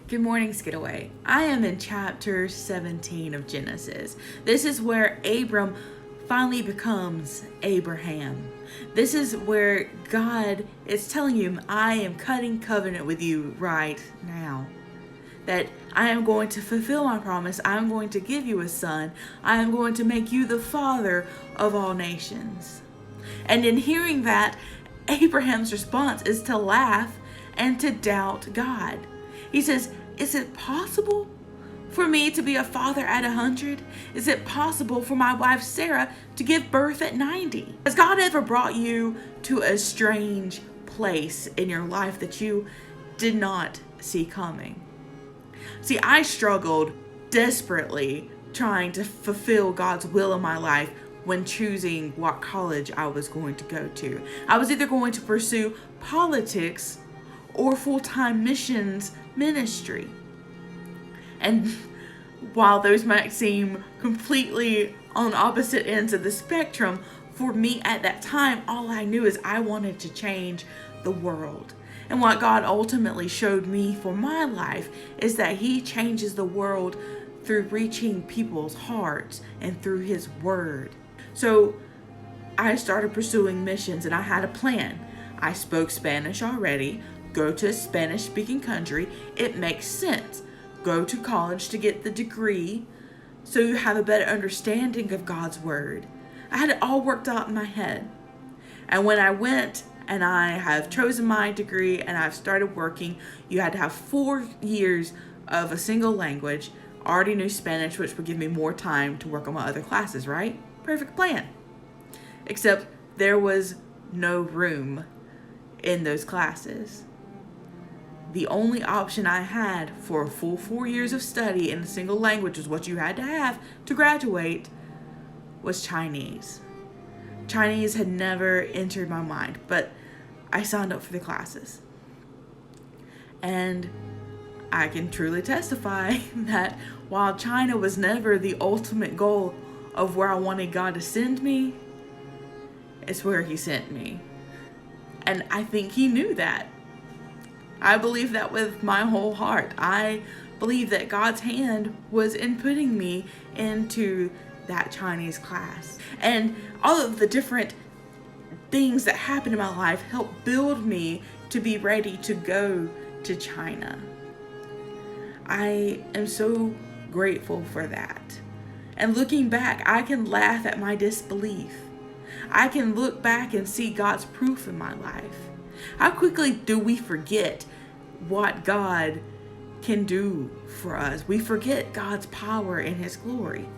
Good morning, Skidaway. I am in chapter 17 of Genesis. This is where Abram finally becomes Abraham. This is where God is telling him, I am cutting covenant with you right now. That I am going to fulfill my promise. I am going to give you a son. I am going to make you the father of all nations. And in hearing that, Abraham's response is to laugh and to doubt God. He says, is it possible for me to be a father at 100? Is it possible for my wife Sarah to give birth at 90? Has God ever brought you to a strange place in your life that you did not see coming? See, I struggled desperately trying to fulfill God's will in my life when choosing what college I was going to go to. I was either going to pursue politics or full-time missions ministry. And while those might seem completely on opposite ends of the spectrum, for me at that time, all I knew is I wanted to change the world. And what God ultimately showed me for my life is that He changes the world through reaching people's hearts and through His word. So I started pursuing missions and I had a plan. I spoke Spanish already. Go to a Spanish-speaking country. It makes sense. Go to college to get the degree so you have a better understanding of God's word. I had it all worked out in my head. And when I went and I have chosen my degree and I've started working, you had to have 4 years of a single language. I already knew Spanish, which would give me more time to work on my other classes, right? Perfect plan. Except there was no room in those classes. The only option I had for a full 4 years of study in a single language, is what you had to have to graduate, was Chinese. Chinese had never entered my mind, but I signed up for the classes. And I can truly testify that while China was never the ultimate goal of where I wanted God to send me, it's where He sent me. And I think He knew that. I believe that with my whole heart. I believe that God's hand was in putting me into that Chinese class. And all of the different things that happened in my life helped build me to be ready to go to China. I am so grateful for that. And looking back, I can laugh at my disbelief. I can look back and see God's proof in my life. How quickly do we forget what God can do for us? We forget God's power and His glory.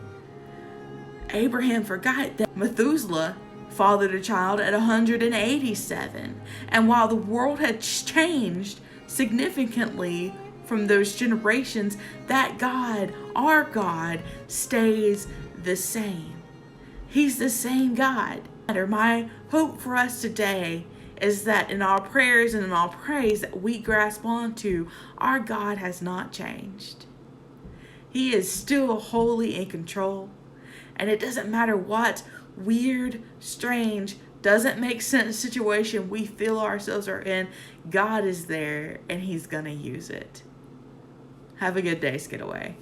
Abraham forgot that Methuselah fathered a child at 187. And while the world had changed significantly from those generations, that God, our God, stays the same. He's the same God. My hope for us today is that in our prayers and in our praise that we grasp onto, our God has not changed. He is still wholly in control. And it doesn't matter what weird, strange, doesn't make sense situation we feel ourselves are in, God is there and He's gonna use it. Have a good day, Skidaway.